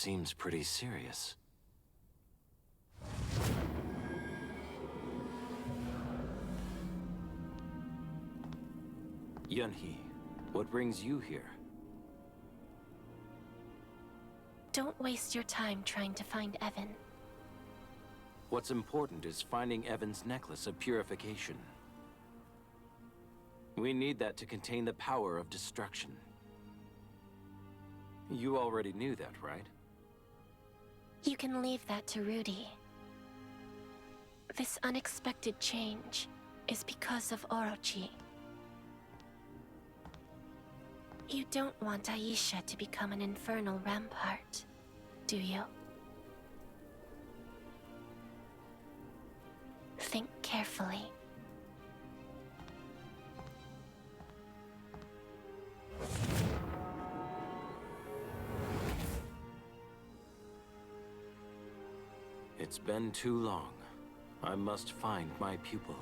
seems pretty serious. Yunhee, what brings you here? Don't waste your time trying to find Evan. What's important is finding Evan's necklace of purification. We need that to contain the power of destruction. You already knew that, right? You can leave that to Rudy. This unexpected change is because of Orochi. You don't want Aisha to become an infernal rampart, do you? Think carefully. It's been too long. I must find my pupil.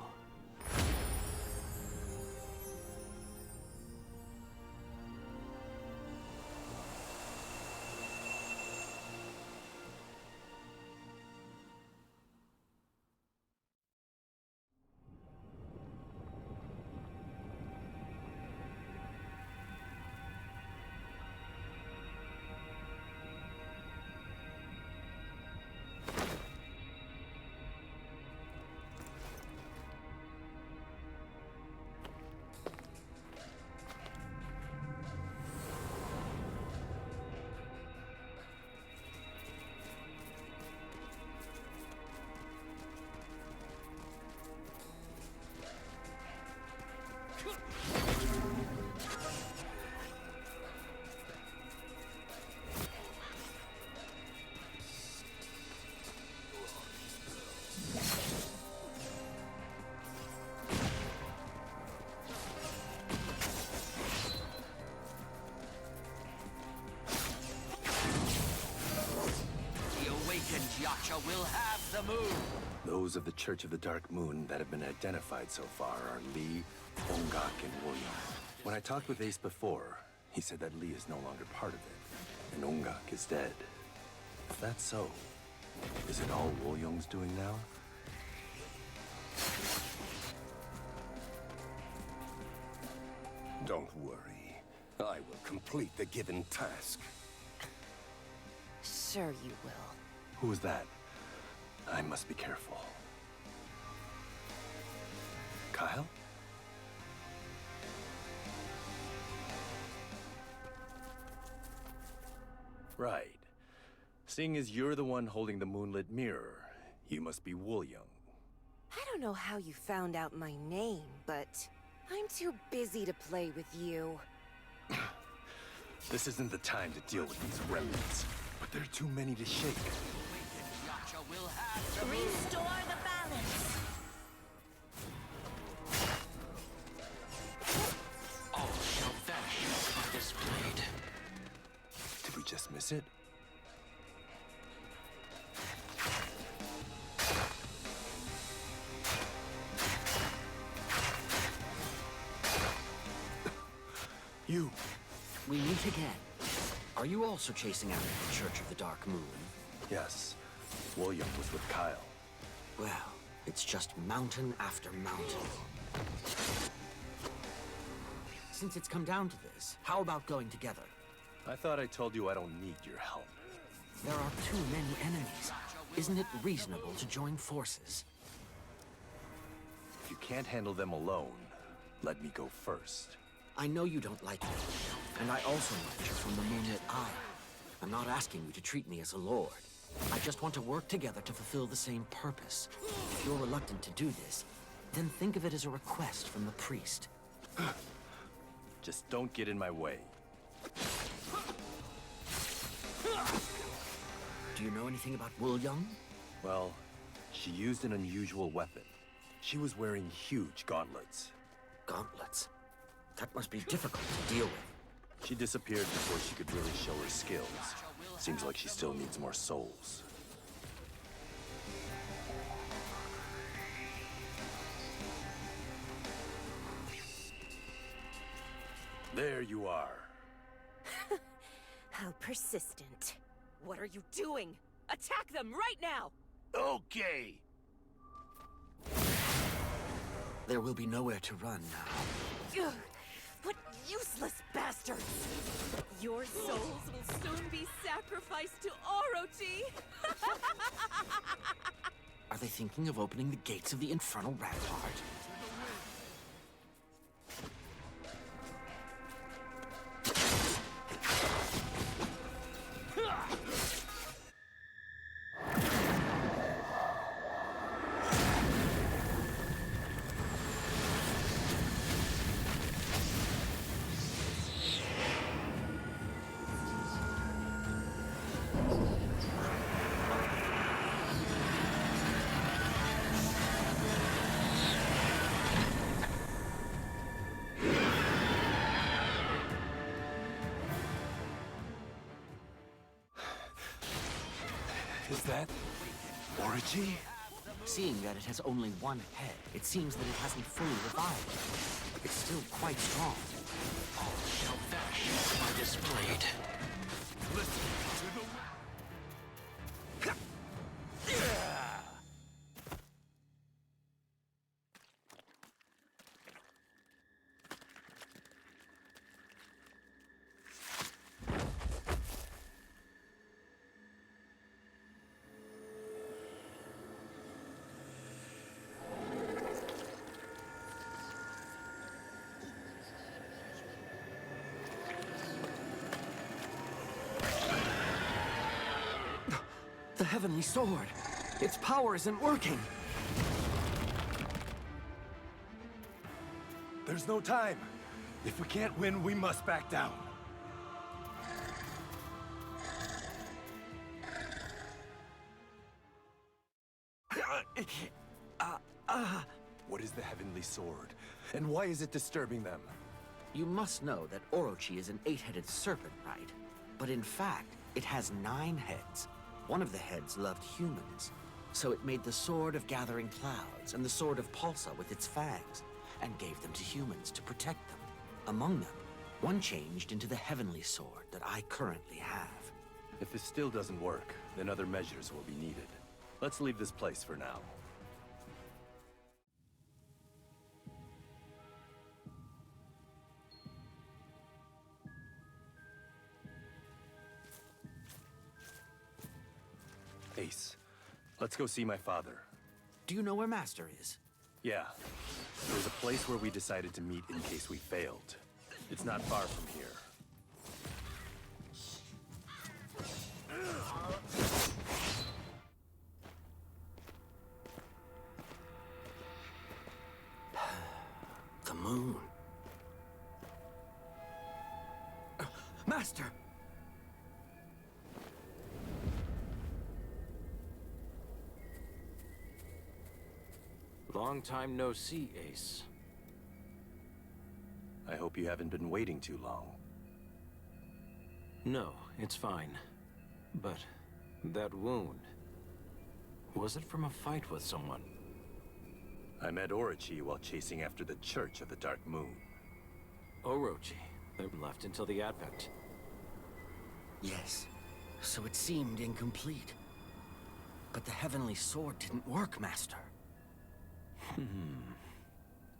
Yacha will have the moon! Those of the Church of the Dark Moon that have been identified so far are Lee, Ongak, and William. When I talked with Ace before, he said that Lee is no longer part of it, and Ongak is dead. If that's so, is it all Wolyung's doing now? Don't worry. I will complete the given task. Sure you will. Who was that? I must be careful. Kyle? Right. Seeing as you're the one holding the moonlit mirror, you must be Wolyung. I don't know how you found out my name, but I'm too busy to play with you. This isn't the time to deal with these remnants, but there are too many to shake. Yacha will have the moon! Restore the balance! All shall vanish by this blade. Did we just miss it? You! We meet again. Are you also chasing after the Church of the Dark Moon? Yes. William was with Kyle. Well, it's just mountain after mountain. Since it's come down to this, how about going together? I thought I told you I don't need your help. There are too many enemies. Isn't it reasonable to join forces? If you can't handle them alone, let me go first. I know you don't like me, and I also know that you're from the Moonlit Isle. I'm not asking you to treat me as a lord. I just want to work together to fulfill the same purpose. If you're reluctant to do this, then think of it as a request from the priest. Just don't get in my way. Do you know anything about Wolyung? Well, she used an unusual weapon. She was wearing huge gauntlets. Gauntlets? That must be difficult to deal with. She disappeared before she could really show her skills. Seems like she still needs more souls. There you are. How persistent. What are you doing? Attack them right now! Okay. There will be nowhere to run now. Ugh, what useless bastards! Your souls will soon be sacrificed to Orochi! Are they thinking of opening the gates of the infernal rampart? Is that Orochi? Seeing that it has only one head, it seems that it hasn't fully revived. It's still quite strong. All shall vanish are displayed. Listen to the... The Heavenly Sword! Its power isn't working! There's no time. If we can't win, we must back down. What is the Heavenly Sword? And why is it disturbing them? You must know that Orochi is an 8-headed serpent, right? But in fact, it has 9 heads. One of the heads loved humans, so it made the Sword of Gathering Clouds and the Sword of Pulsa with its fangs, and gave them to humans to protect them. Among them, one changed into the Heavenly Sword that I currently have. If this still doesn't work, then other measures will be needed. Let's leave this place for now. Ace, let's go see my father. Do you know where Master is? Yeah. There's a place where we decided to meet in case we failed. It's not far from here. The moon. Master! Long time no see, Ace. I hope you haven't been waiting too long. No, it's fine. But that wound... was it from a fight with someone? I met Orochi while chasing after the Church of the Dark Moon. Orochi. They left until the Advent. Yes. So it seemed incomplete. But the Heavenly Sword didn't work, Master.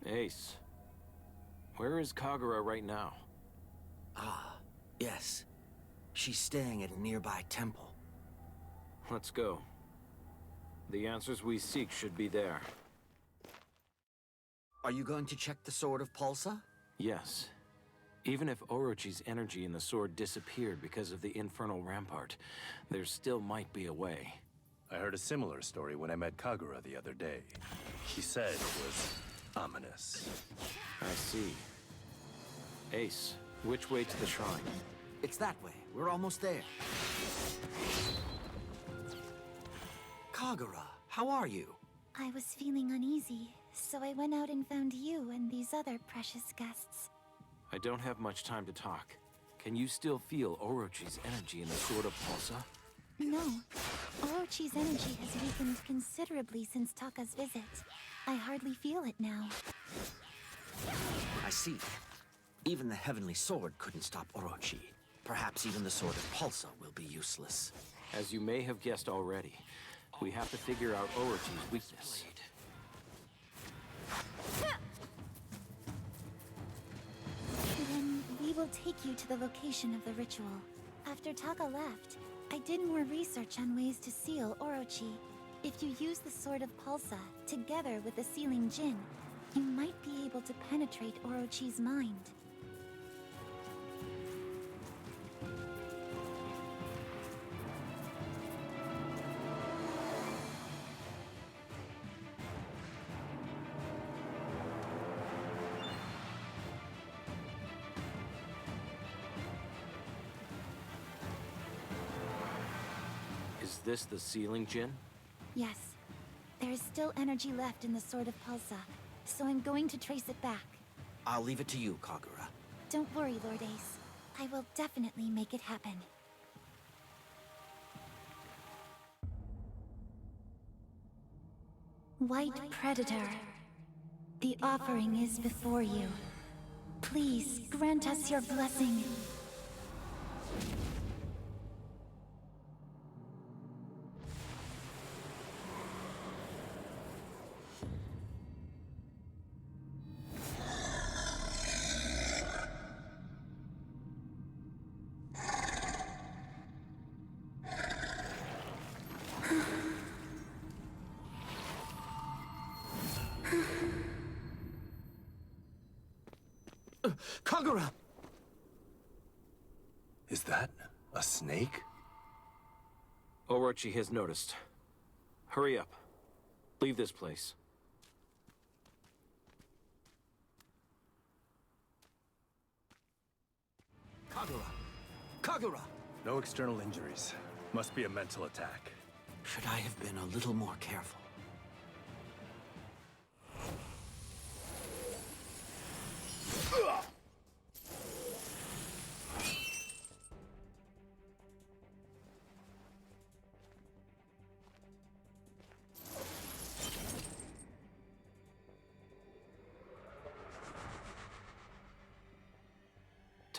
Ace. Where is Kagura right now? Ah, yes. She's staying at a nearby temple. Let's go. The answers we seek should be there. Are you going to check the Sword of Pulsa? Yes. Even if Orochi's energy in the sword disappeared because of the infernal rampart, there still might be a way. I heard a similar story when I met Kagura the other day. She said it was ominous. I see. Ace, which way to the shrine? It's that way. We're almost there. Kagura, how are you? I was feeling uneasy, so I went out and found you and these other precious guests. I don't have much time to talk. Can you still feel Orochi's energy in the Sword of Pulsa? No. Orochi's energy has weakened considerably since Taka's visit. I hardly feel it now. I see. Even the Heavenly Sword couldn't stop Orochi. Perhaps even the sword of Pulsa will be useless. As you may have guessed already, we have to figure out Orochi's weakness. Then we will take you to the location of the ritual. After Taka left, I did more research on ways to seal Orochi. If you use the sword of Pulsa together with the sealing Jin, you might be able to penetrate Orochi's mind. Is this the sealing Jin? Yes. There is still energy left in the sword of Pulsa, so I'm going to trace it back. I'll leave it to you, Kagura. Don't worry, Lord Ace. I will definitely make it happen. White Predator, the offering is before you. Please grant us your blessing. Kagura! Is that a snake? Orochi has noticed. Hurry up. Leave this place. Kagura! Kagura! No external injuries. Must be a mental attack. Should I have been a little more careful?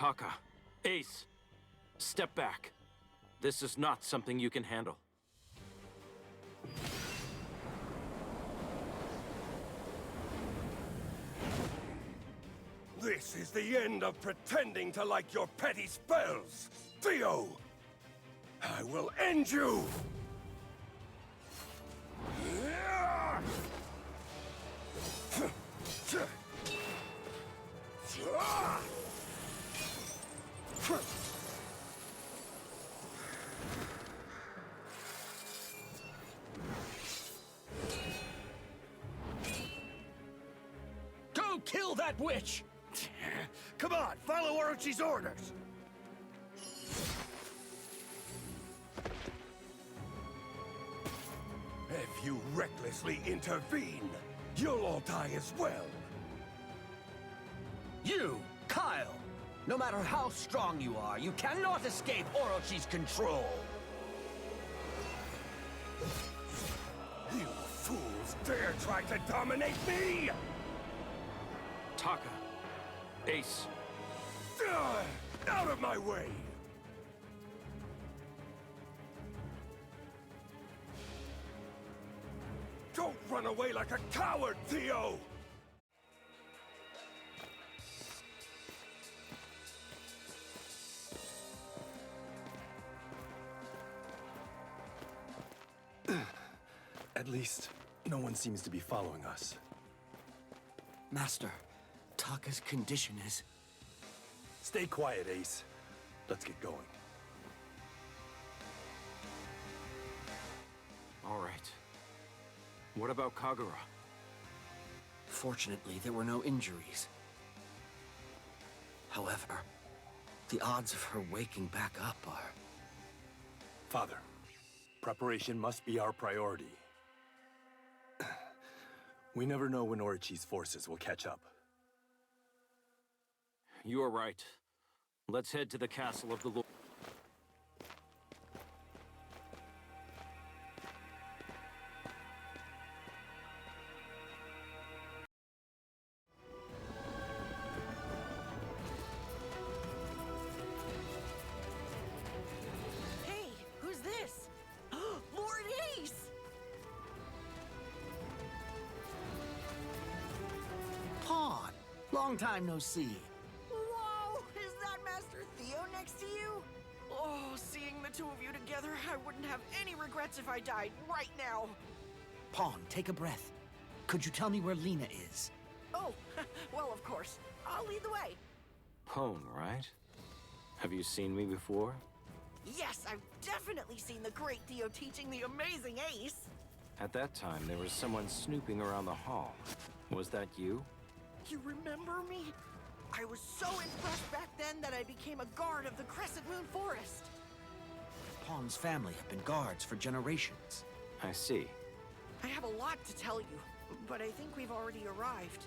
Taka, Ace, step back. This is not something you can handle. This is the end of pretending to like your petty spells, Theo! I will end you! Go kill that witch! Come on, follow Orochi's orders! If you recklessly intervene, you'll all die as well. You, Kyle! No matter how strong you are, you cannot escape Orochi's control! You fools dare try to dominate me! Taka, Ace, Out of my way! Don't run away like a coward, Theo! At least, no one seems to be following us. Master, Taka's condition is... Stay quiet, Ace. Let's get going. all right. What about Kagura? Fortunately, there were no injuries. However, the odds of her waking back up are... Father, preparation must be our priority. We never know when Orochi's forces will catch up. You are right. Let's head to the castle of the Lord. Long time no see. Whoa! Is that Master Theo next to you? Oh, seeing the two of you together, I wouldn't have any regrets if I died right now. Pawn, take a breath. Could you tell me where Lena is? Oh, well, of course. I'll lead the way. Pone, right? Have you seen me before? Yes, I've definitely seen the great Theo teaching the amazing Ace. At that time, there was someone snooping around the hall. Was that you? You remember me? I was so impressed back then that I became a guard of the Crescent Moon Forest. Pawn's family have been guards for generations. I see. I have a lot to tell you, but I think we've already arrived.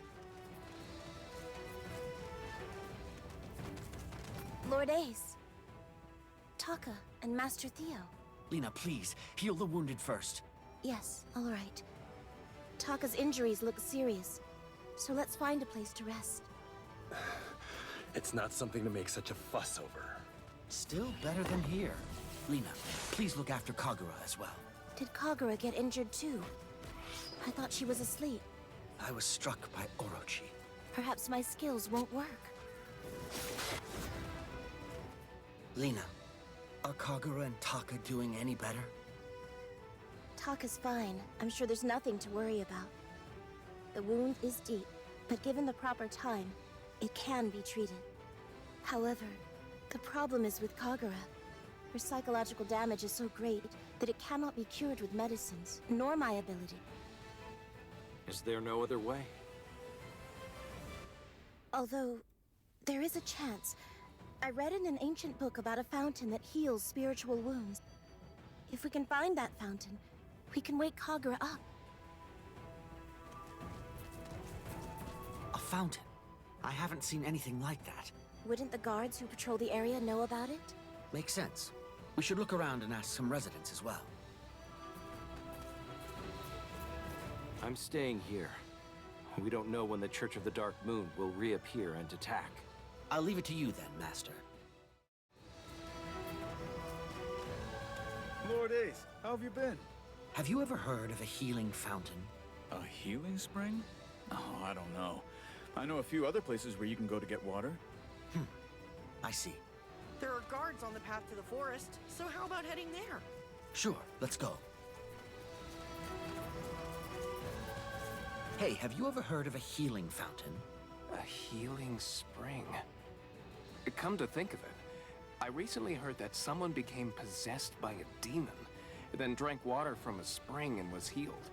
Lord Ace, Taka, and Master Theo. Lena, please, heal the wounded first. Yes, all right. Taka's injuries look serious, so let's find a place to rest. It's not something to make such a fuss over. Still better than here. Lena, please look after Kagura as well. Did Kagura get injured too? I thought she was asleep. I was struck by Orochi. Perhaps my skills won't work. Lena, are Kagura and Taka doing any better? Taka's fine. I'm sure there's nothing to worry about. The wound is deep, but given the proper time, it can be treated. However, the problem is with Kagura. Her psychological damage is so great that it cannot be cured with medicines, nor my ability. Is there no other way? Although, there is a chance. I read in an ancient book about a fountain that heals spiritual wounds. If we can find that fountain, we can wake Kagura up. A fountain? I haven't seen anything like that. Wouldn't the guards who patrol the area know about it? Makes sense. We should look around and ask some residents as well. I'm staying here. We don't know when the Church of the Dark Moon will reappear and attack. I'll leave it to you then, Master. Lord Ace, how have you been? Have you ever heard of a healing fountain? A healing spring? Oh, I don't know. I know a few other places where you can go to get water. I see. There are guards on the path to the forest, so how about heading there? Sure, let's go. Hey, have you ever heard of a healing fountain? A healing spring. Come to think of it, I recently heard that someone became possessed by a demon, then drank water from a spring and was healed.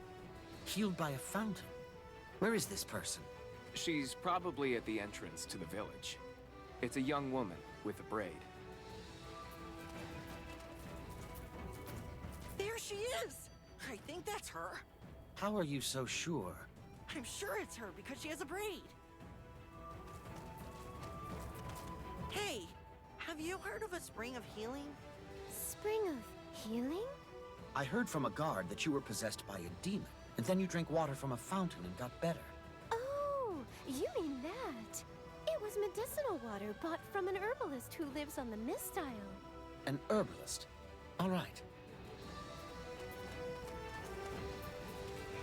Healed by a fountain? Where is this person? She's probably at the entrance to the village. It's a young woman with a braid. There she is! I think that's her. How are you so sure? I'm sure it's her because she has a braid. Hey, have you heard of a spring of healing? Spring of healing? I heard from a guard that you were possessed by a demon, and then you drank water from a fountain and got better. Oh, you mean that? It was medicinal water bought from an herbalist who lives on the Mist Isle. An herbalist? All right.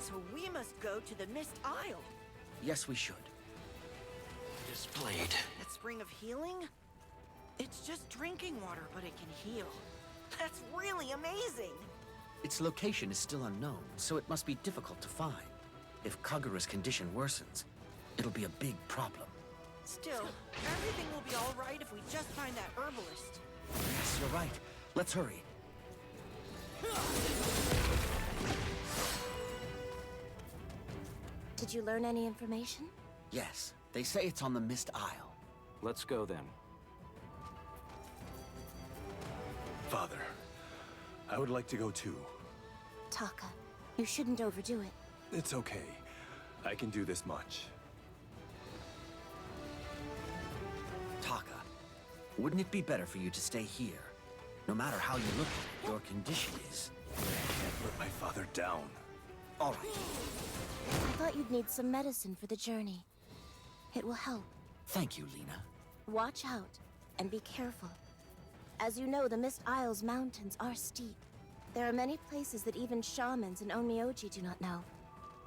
So we must go to the Mist Isle. Yes, we should. This blade. That spring of healing? It's just drinking water, but it can heal. That's really amazing! Its location is still unknown, so it must be difficult to find. If Kagura's condition worsens, it'll be a big problem. Still, everything will be all right if we just find that herbalist. Yes, you're right. Let's hurry. Did you learn any information? Yes, they say it's on the Mist Isle. Let's go then. Father, I would like to go too. Taka, you shouldn't overdo it. It's okay. I can do this much. Taka, wouldn't it be better for you to stay here? No matter how you look at it, your condition is... I can't let my father down. All right. I thought you'd need some medicine for the journey. It will help. Thank you, Lena. Watch out, and be careful. As you know, the Mist Isle's mountains are steep. There are many places that even shamans and Onmyoji do not know.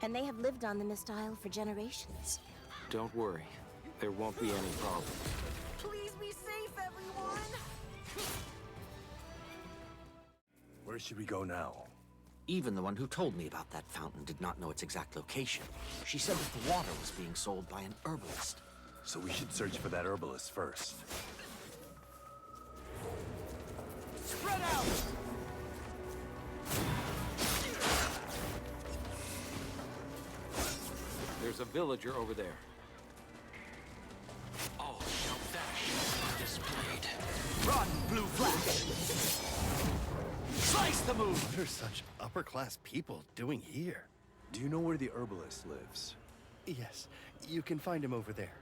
And they have lived on the Mist Isle for generations. Don't worry. There won't be any problems. Please be safe, everyone! Where should we go now? Even the one who told me about that fountain did not know its exact location. She said that the water was being sold by an herbalist. So we should search for that herbalist first. Spread out! There's a villager over there. All shall vanish displayed. Rotten blue flash! Slice the moon! What are such upper-class people doing here? Do you know where the herbalist lives? Yes, you can find him over there.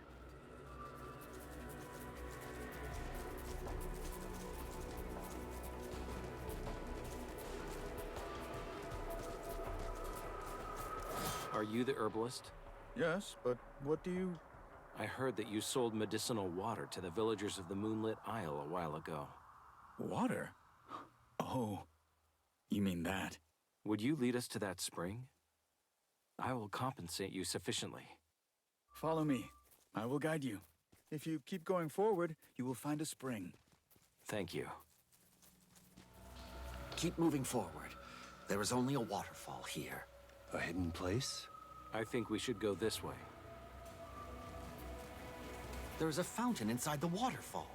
Are you the herbalist? Yes, but what do you... I heard that you sold medicinal water to the villagers of the Moonlit Isle a while ago. Water? Oh, you mean that? Would you lead us to that spring? I will compensate you sufficiently. Follow me. I will guide you. If you keep going forward, you will find a spring. Thank you. Keep moving forward. There is only a waterfall here. A hidden place? I think we should go this way. There is a fountain inside the waterfall.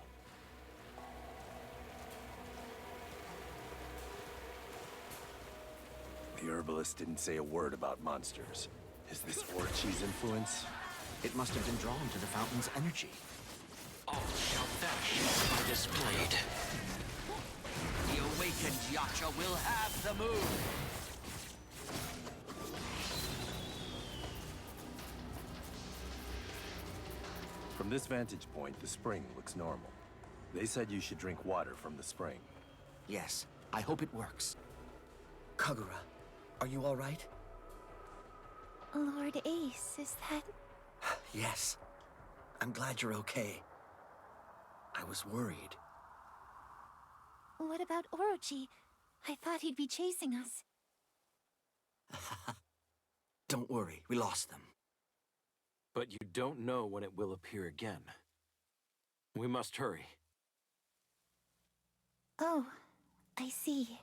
The herbalist didn't say a word about monsters. Is this Orochi's influence? It must have been drawn to the fountain's energy. All shall vanish are displayed. The awakened Yacha will have the moon! From this vantage point, the spring looks normal. They said you should drink water from the spring. Yes, I hope it works. Kagura, are you all right? Lord Ace, is that... Yes. I'm glad you're okay. I was worried. What about Orochi? I thought he'd be chasing us. Don't worry, we lost them. But you don't know when it will appear again. We must hurry. Oh, I see.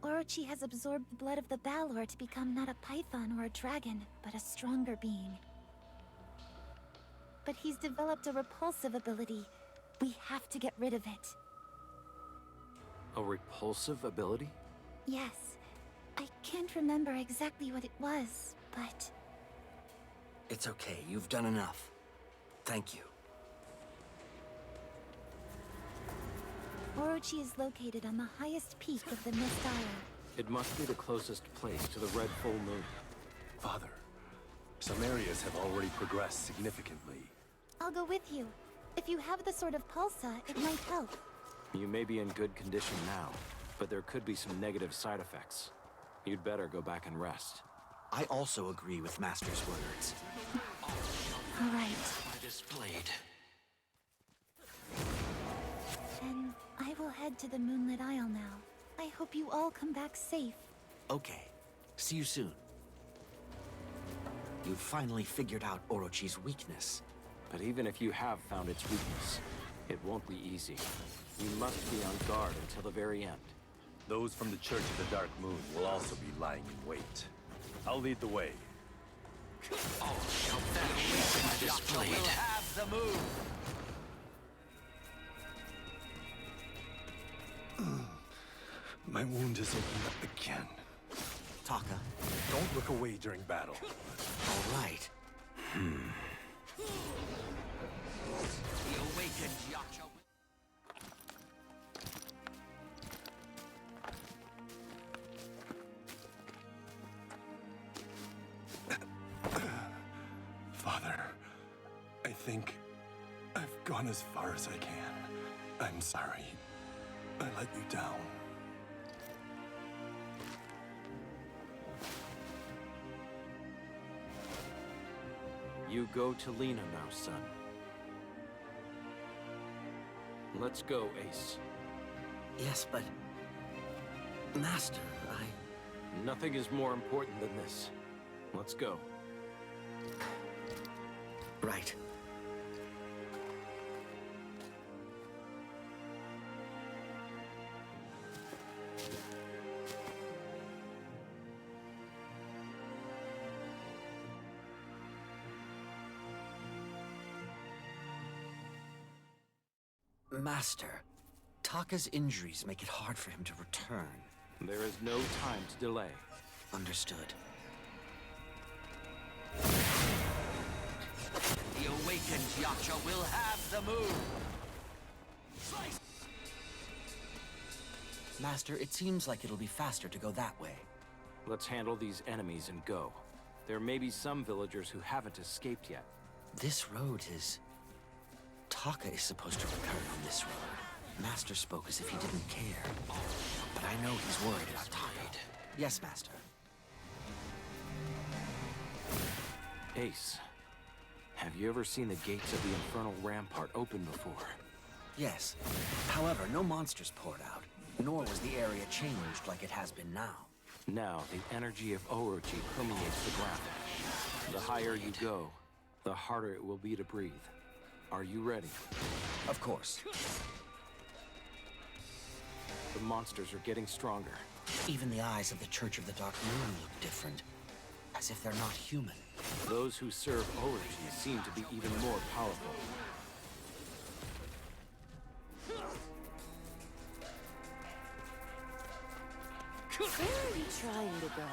Orochi has absorbed the blood of the Balor to become not a python or a dragon, but a stronger being. But he's developed a repulsive ability. We have to get rid of it. A repulsive ability? Yes. I can't remember exactly what it was, but... It's okay, you've done enough. Thank you. Orochi is located on the highest peak of the Mist Isle. It must be the closest place to the red full moon. Father, some areas have already progressed significantly. I'll go with you. If you have the Sword of Pulsa, it might help. You may be in good condition now, but there could be some negative side effects. You'd better go back and rest. I also agree with Master's words. All right. Displayed. Then I will head to the Moonlit Isle now. I hope you all come back safe. Okay. See you soon. You've finally figured out Orochi's weakness. But even if you have found its weakness, it won't be easy. You must be on guard until the very end. Those from the Church of the Dark Moon will also be lying in wait. I'll lead the way. All shall vanish displayed. Will have the moon. My wound has opened up again. Taka. Don't look away during battle. All right. The awakened Yacha. Father, I think I've gone as far as I can. I'm sorry. I let you down. You go to Lena now, son. Let's go, Ace. Yes, but... Master, Nothing is more important than this. Let's go. Right. Master, Taka's injuries make it hard for him to return. There is no time to delay. Understood. The awakened Yaksha will have the move! Master, it seems like it'll be faster to go that way. Let's handle these enemies and go. There may be some villagers who haven't escaped yet. This road is... Taka is supposed to return on this road. Master spoke as if he didn't care. But I know he's worried about Taka. Yes, Master. Ace, have you ever seen the gates of the Infernal Rampart open before? Yes. However, no monsters poured out, nor was the area changed like it has been now. Now, the energy of Orochi permeates the ground. The higher you go, the harder it will be to breathe. Are you ready? Of course. The monsters are getting stronger. Even the eyes of the Church of the Dark Moon look different. As if they're not human. Those who serve Orochi seem to be even more powerful. Where are you trying to go?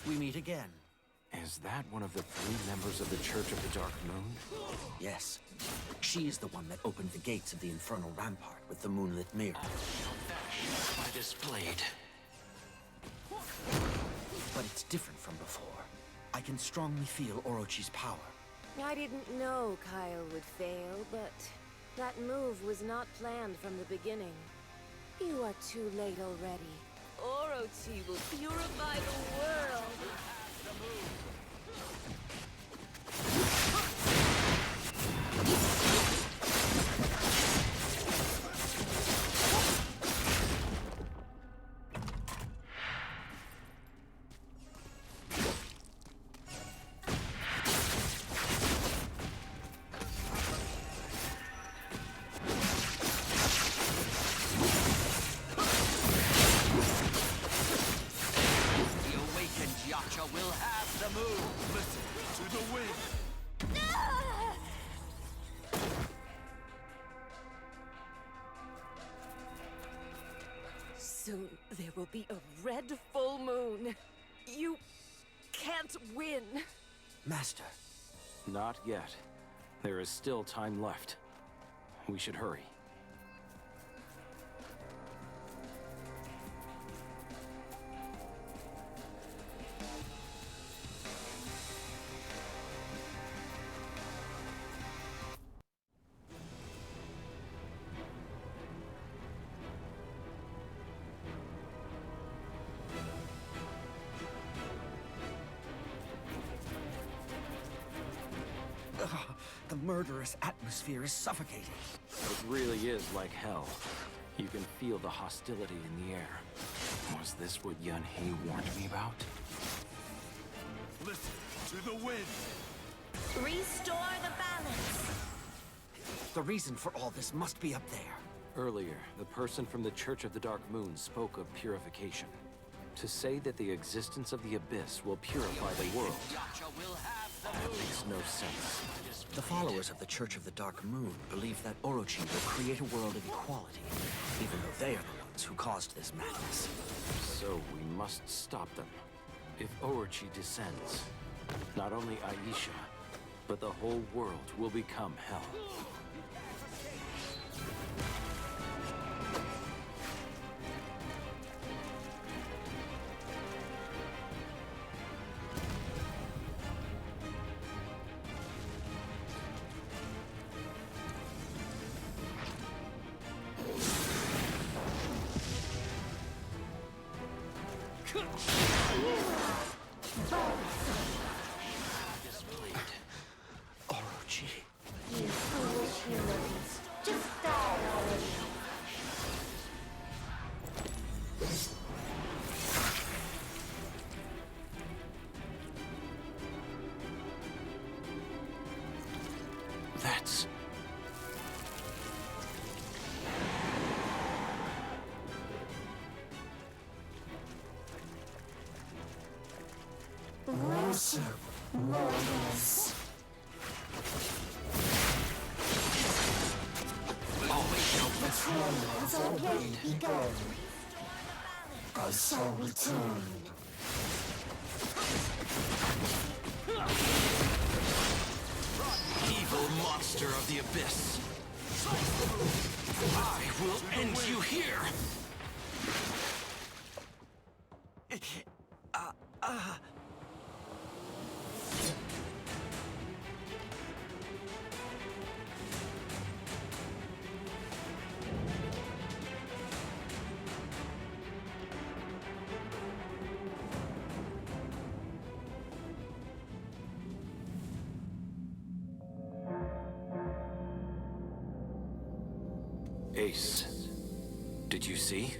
We meet again. Is that one of the 3 members of the Church of the Dark Moon? Yes. She is the one that opened the gates of the Infernal Rampart with the moonlit mirror. My displayed. But it's different from before. I can strongly feel Orochi's power. I didn't know Kyle would fail, but that move was not planned from the beginning. You are too late already. Orochi will purify the world. Will have the move. Listen to the wind. Soon there will be a red full moon. You can't win. Master. Not yet. There is still time left. We should hurry. The murderous atmosphere is suffocating. It really is like hell. You can feel the hostility in the air. Was this what Yun-Hei warned me about? Listen to the wind. Restore the balance. The reason for all this must be up there. Earlier, the person from the Church of the Dark Moon spoke of purification. To say that the existence of the Abyss will purify the world, that makes no sense. The followers of the Church of the Dark Moon believe that Orochi will create a world of equality, even though they are the ones who caused this madness. So we must stop them. If Orochi descends, not only Aisha, but the whole world will become hell. Orochi. You foolish humans. Just die already. Twins are yet begun. I shall return. Evil monster of the abyss. I will end you here. Ace, did you see?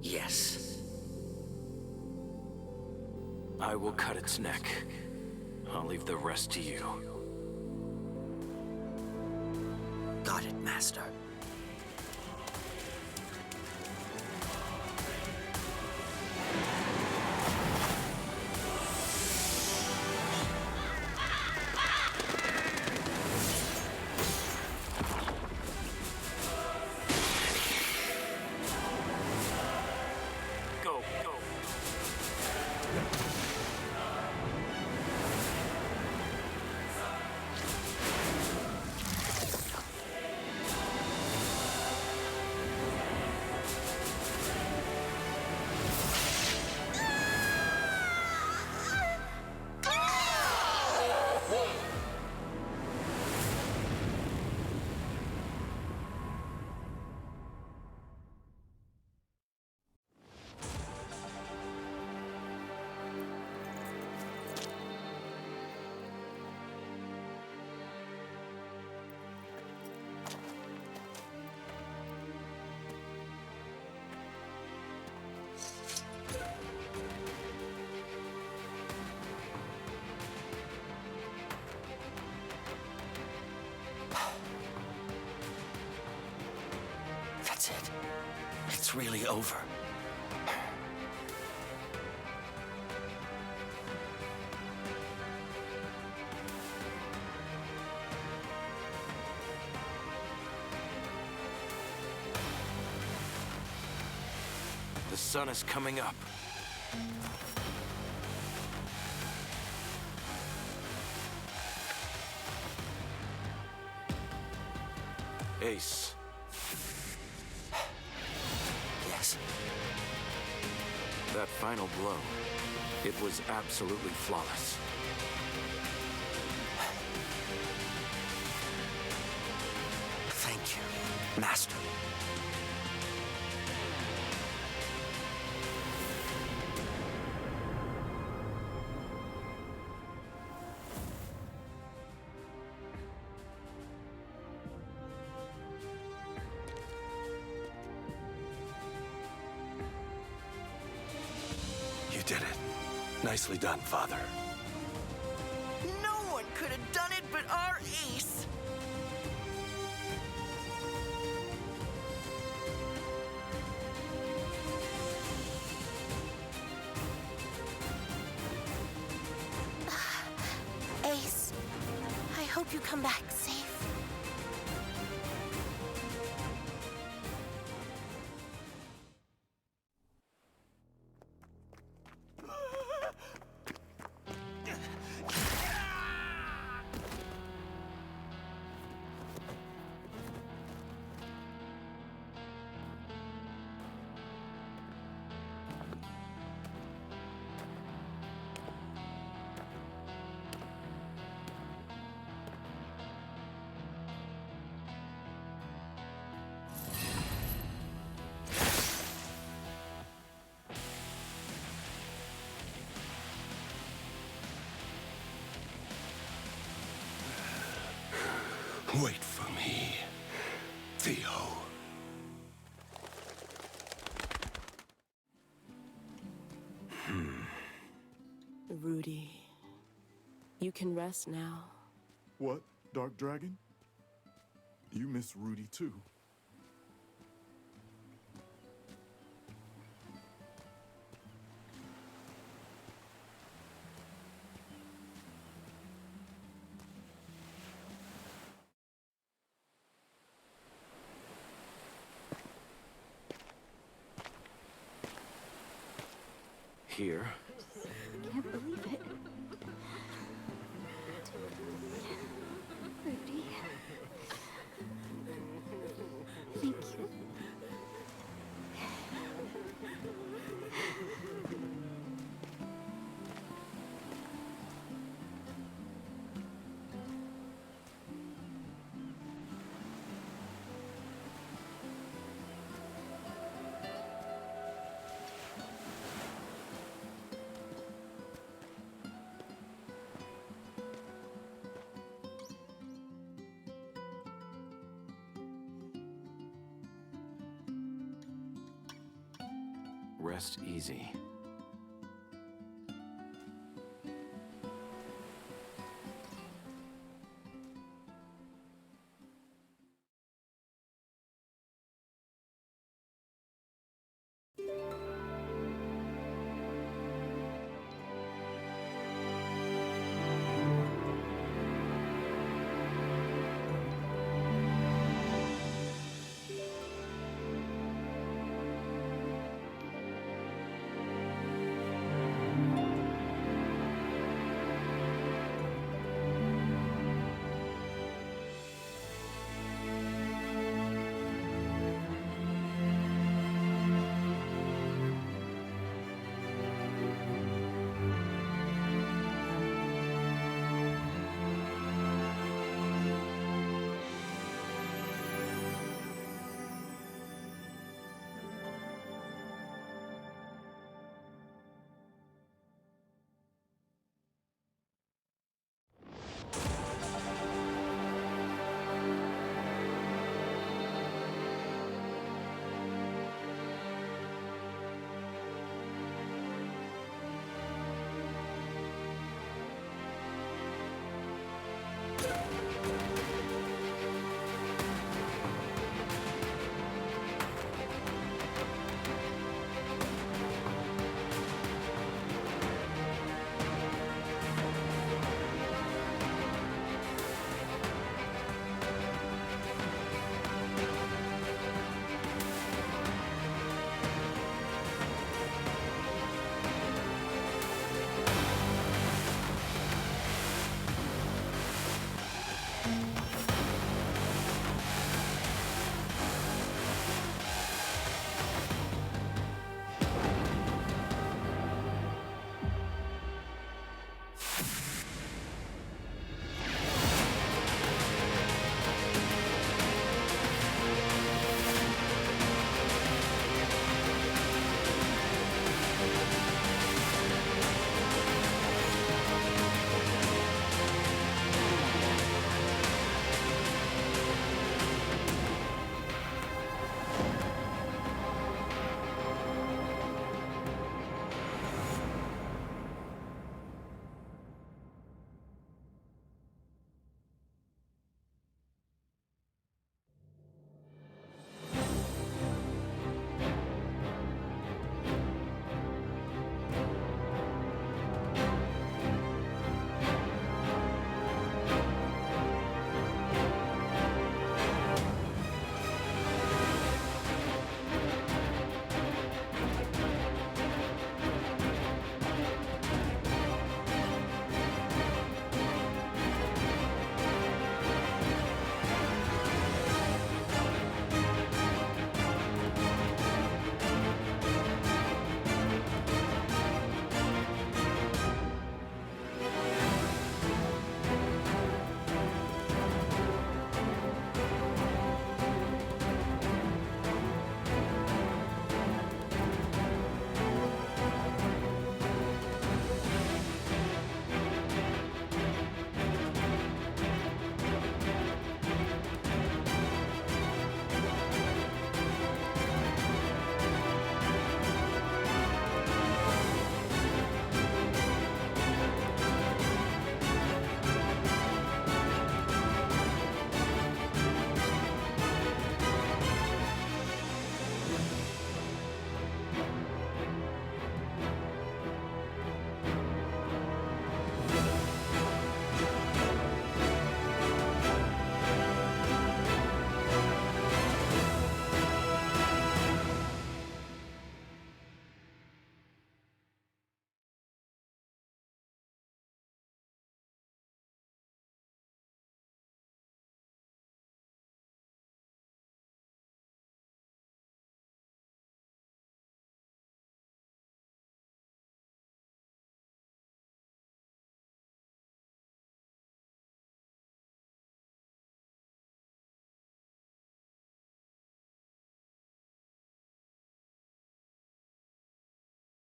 Yes. I will cut its neck. I'll leave the rest to you. Got it, Master. Go, go. That's it. It's really over. The sun is coming up. Ace. Yes. That final blow, it was absolutely flawless. Thank you, Master. You did it. Nicely done, Father. No one could have done it but our ace. Ace, I hope you come back safe. Wait for me, Theo. Rudy, you can rest now. What, Dark Dragon? You miss Rudy too. here. Can't believe it. Rudy. Thank you. Rest easy.